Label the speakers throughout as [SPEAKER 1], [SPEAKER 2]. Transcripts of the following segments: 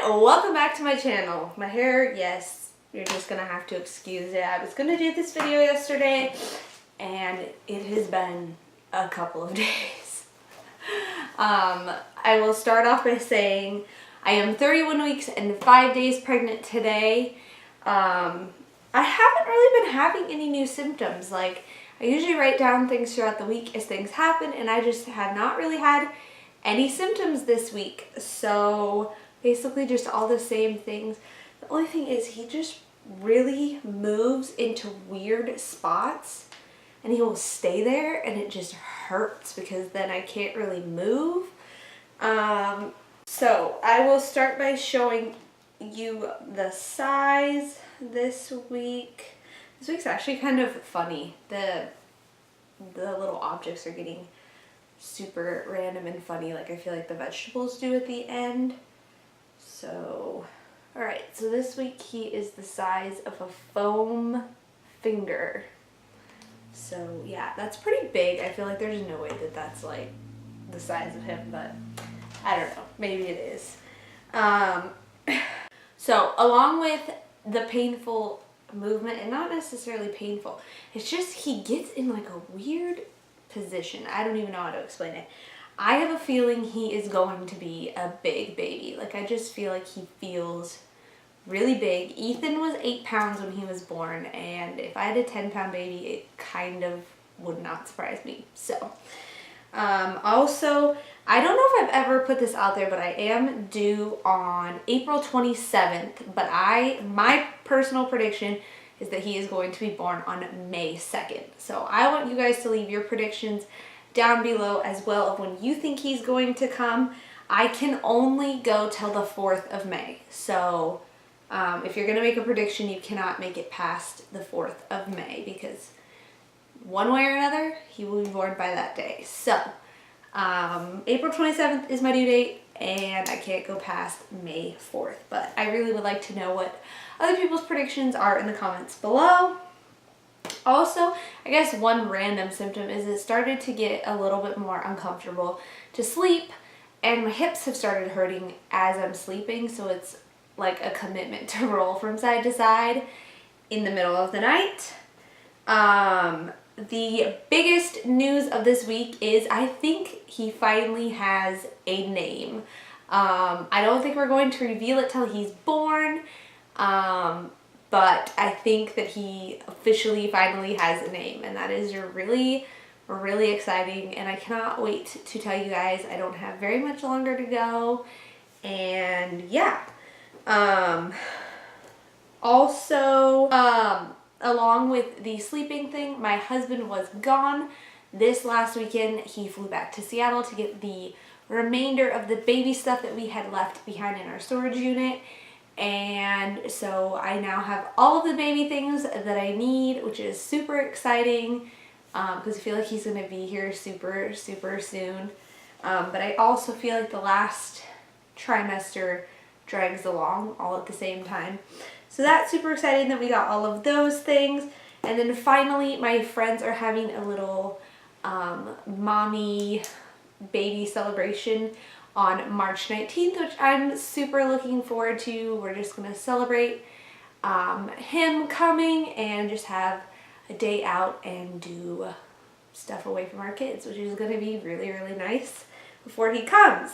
[SPEAKER 1] Welcome back to my channel. My hair, yes, you're just gonna have to excuse it. I was gonna do this video yesterday and it has been a couple of days. I will start off by saying I am 31 weeks and 5 days pregnant today. I haven't really been having any new symptoms. Like, I usually write down things throughout the week as things happen, and I just have not really had any symptoms this week. So basically just all the same things. The only thing is he just really moves into weird spots and he will stay there, and it just hurts because then I can't really move. So I will start by showing you the size this week. This week's actually kind of funny. The little objects are getting super random and funny, like I feel like the vegetables do at the end. So, alright, so this week he is the size of a foam finger. So yeah, that's pretty big. I feel like there's no way that that's like the size of him, but I don't know, maybe it is. So along with the painful movement, and not necessarily painful, it's just he gets in like a weird position. I don't even know how to explain it. I have a feeling he is going to be a big baby. Like, I just feel like he feels really big. Ethan was 8 pounds when he was born, and if I had a 10-pound baby, it kind of would not surprise me. So, also, I don't know if I've ever put this out there, but I am due on April 27th, but my personal prediction is that he is going to be born on May 2nd. So I want you guys to leave your predictions down below as well of when you think he's going to come. I can only go till the 4th of May. So if you're going to make a prediction, you cannot make it past the 4th of May, because one way or another, he will be born by that day. So April 27th is my due date, and I can't go past May 4th. But I really would like to know what other people's predictions are in the comments below. Also, I guess one random symptom is it started to get a little bit more uncomfortable to sleep, and my hips have started hurting as I'm sleeping, so it's like a commitment to roll from side to side in the middle of the night. The biggest news of this week is I think he finally has a name. I don't think we're going to reveal it till he's born, but I think that he officially finally has a name, and that is really, really exciting, and I cannot wait to tell you guys. I don't have very much longer to go, and yeah. Also, along with the sleeping thing, my husband was gone this last weekend. He flew back to Seattle to get the remainder of the baby stuff that we had left behind in our storage unit. And so I now have all of the baby things that I need, which is super exciting, because I feel like he's going to be here super, super soon. But I also feel like the last trimester drags along all at the same time. So that's super exciting that we got all of those things. And then finally, my friends are having a little mommy baby celebration on March 19th, which I'm super looking forward to. We're just going to celebrate him coming and just have a day out and do stuff away from our kids, which is going to be really, really nice before he comes.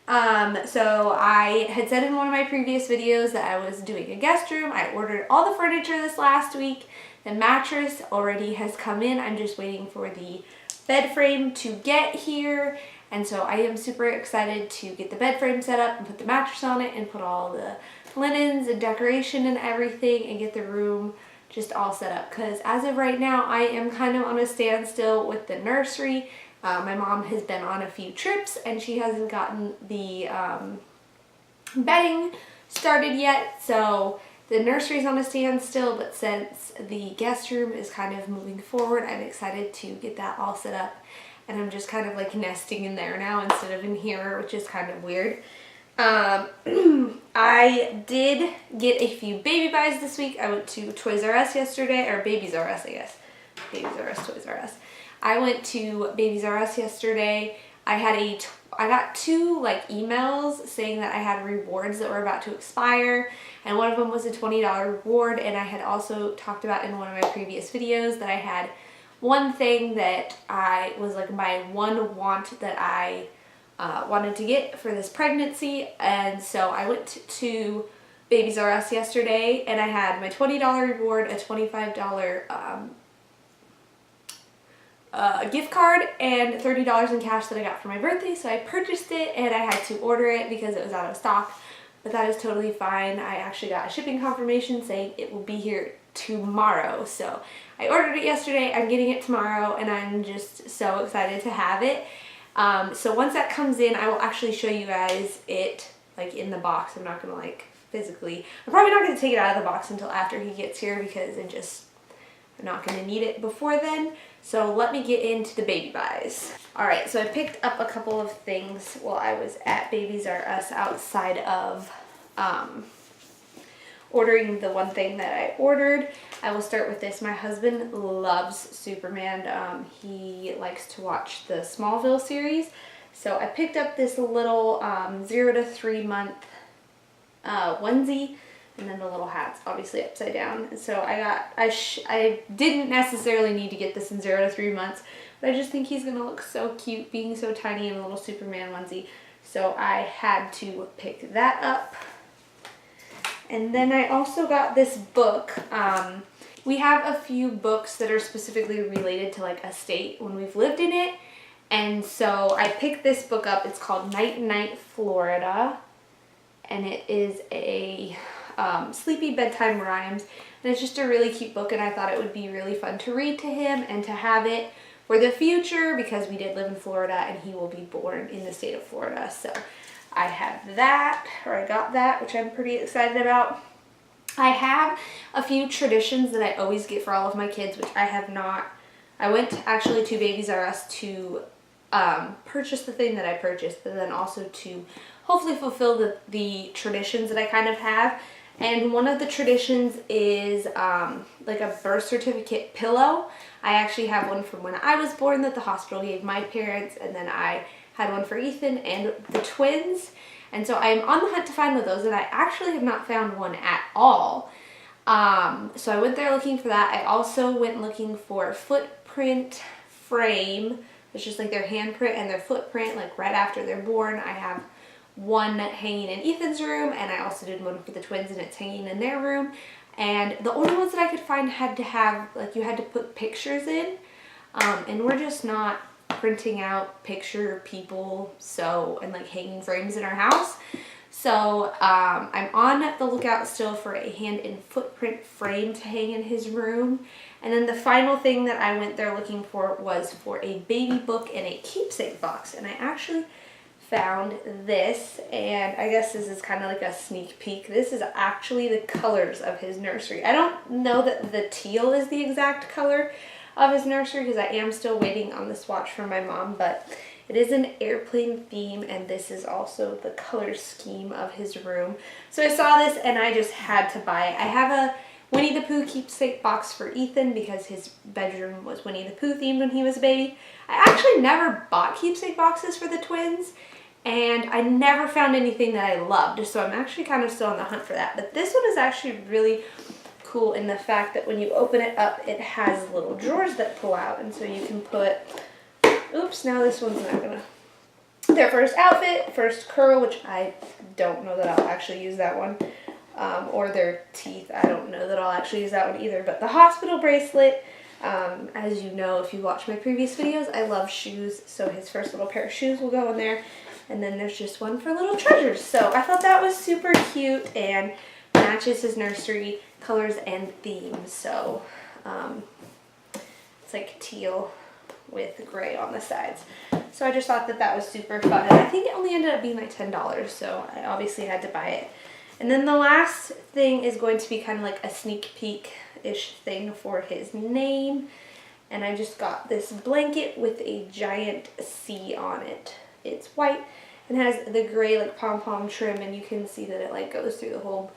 [SPEAKER 1] So I had said in one of my previous videos that I was doing a guest room. I ordered all the furniture this last week. The mattress already has come in. I'm just waiting for the bed frame to get here. And so I am super excited to get the bed frame set up and put the mattress on it and put all the linens and decoration and everything and get the room just all set up. Because as of right now, I am kind of on a standstill with the nursery. My mom has been on a few trips and she hasn't gotten the bedding started yet. So the nursery's on a standstill, but since the guest room is kind of moving forward, I'm excited to get that all set up. And I'm just kind of like nesting in there now instead of in here, which is kind of weird. I did get a few baby buys this week. I went to Toys R Us yesterday, or Babies R Us, I guess. Babies R Us, Toys R Us. I went to Babies R Us yesterday. I got two like emails saying that I had rewards that were about to expire, and one of them was a $20 reward. And I had also talked about in one of my previous videos that I had one thing that I was like my one want that I wanted to get for this pregnancy. And so I went to Babies R Us yesterday, and I had my $20 reward, a $25 gift card, and $30 in cash that I got for my birthday. So I purchased it, and I had to order it because it was out of stock, but that is totally fine. I actually got a shipping confirmation saying it will be here tomorrow. So I ordered it yesterday, I'm getting it tomorrow, and I'm just so excited to have it. So once that comes in, I will actually show you guys it like in the box. I'm not gonna like physically, I'm probably not gonna take it out of the box until after he gets here because I'm not gonna need it before then. So let me get into the baby buys. Alright, so I picked up a couple of things while I was at Babies R Us outside of ordering the one thing that I ordered. I will start with this. My husband loves Superman. He likes to watch the Smallville series. So I picked up this little 0 to 3 month onesie, and then the little hat's obviously upside down. And so I didn't necessarily need to get this in 0 to 3 months, but I just think he's gonna look so cute being so tiny in a little Superman onesie. So I had to pick that up. And then I also got this book. We have a few books that are specifically related to like a state when we've lived in it. And so I picked this book up. It's called Night Night Florida. And it is a sleepy bedtime rhymes. And it's just a really cute book, and I thought it would be really fun to read to him and to have it for the future because we did live in Florida and he will be born in the state of Florida. So I have that, or I got that, which I'm pretty excited about. I have a few traditions that I always get for all of my kids, which I have not. I went actually to Babies R Us to purchase the thing that I purchased, but then also to hopefully fulfill the traditions that I kind of have. And one of the traditions is like a birth certificate pillow. I actually have one from when I was born that the hospital gave my parents, and then I had one for Ethan and the twins. And so I'm on the hunt to find one of those, and I actually have not found one at all. So I went there looking for that. I also went looking for a footprint frame. It's just like their handprint and their footprint, like right after they're born. I have one hanging in Ethan's room, and I also did one for the twins, and it's hanging in their room. And the only ones that I could find had to have, like, you had to put pictures in, and we're just not printing out picture people and like hanging frames in our house. So I'm on the lookout still for a hand and footprint frame to hang in his room. And then the final thing that I went there looking for was for a baby book and a keepsake box. And I actually found this, and I guess this is kind of like a sneak peek. This is actually the colors of his nursery. I don't know that the teal is the exact color of his nursery because I am still waiting on the swatch from my mom, but it is an airplane theme, and this is also the color scheme of his room. So I saw this and I just had to buy it. I have a Winnie the Pooh keepsake box for Ethan because his bedroom was Winnie the Pooh themed when he was a baby. I actually never bought keepsake boxes for the twins, and I never found anything that I loved, so I'm actually kind of still on the hunt for that. But this one is actually really cool in the fact that when you open it up, it has little drawers that pull out, and so you can put, oops, now this one's not gonna, their first outfit, first curl, which I don't know that I'll actually use that one, or their teeth, I don't know that I'll actually use that one either, but the hospital bracelet, as you know if you watch my previous videos, I love shoes, so his first little pair of shoes will go in there. And then there's just one for little treasures. So I thought that was super cute and matches his nursery colors and themes. So it's like teal with gray on the sides. So I just thought that that was super fun. And I think it only ended up being like $10, so I obviously had to buy it. And then the last thing is going to be kind of like a sneak peek-ish thing for his name. And I just got this blanket with a giant C on it. It's white and has the gray like pom-pom trim, and you can see that it like goes through the whole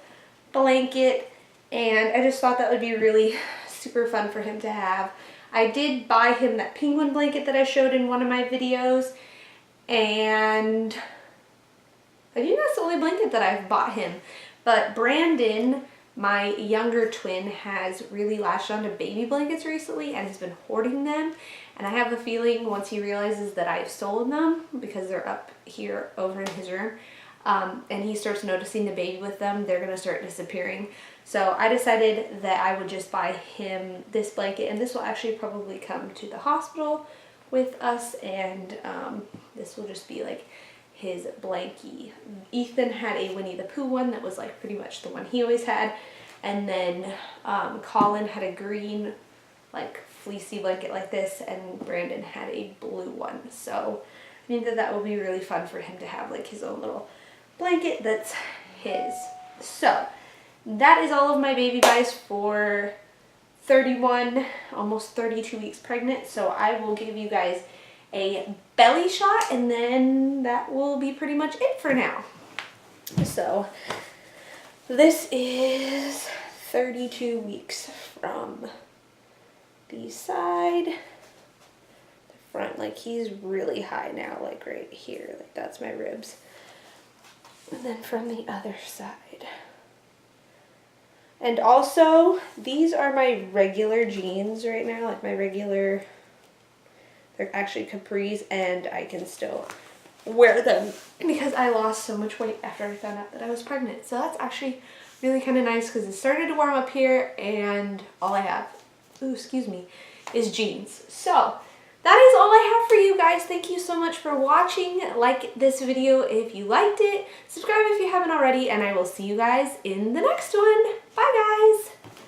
[SPEAKER 1] blanket, and I just thought that would be really super fun for him to have. I did buy him that penguin blanket that I showed in one of my videos, And I think that's the only blanket that I've bought him. But Brandon, my younger twin, has really latched onto baby blankets recently and has been hoarding them. And I have a feeling once he realizes that I've stolen them, because they're up here over in his room, and he starts noticing the baby with them, they're gonna start disappearing. So I decided that I would just buy him this blanket, and this will actually probably come to the hospital with us, and this will just be like his blankie. Ethan had a Winnie the Pooh one that was like pretty much the one he always had, and then Colin had a green like fleecy blanket like this, and Brandon had a blue one. So I think that that will be really fun for him to have like his own little blanket that's his. So that is all of my baby buys for 31, almost 32 weeks pregnant. So I will give you guys a belly shot, and then that will be pretty much it for now. So this is 32 weeks from the side, the front, like he's really high now, like right here, like that's my ribs. And then from the other side. And also, these are my regular jeans right now, like my regular, they're actually capris, and I can still wear them because I lost so much weight after I found out that I was pregnant. So that's actually really kind of nice because it started to warm up here, and all I have, excuse me, is jeans. So that is all I have for you guys. Thank you so much for watching. Like this video if you liked it. Subscribe if you haven't already, and I will see you guys in the next one. Bye guys!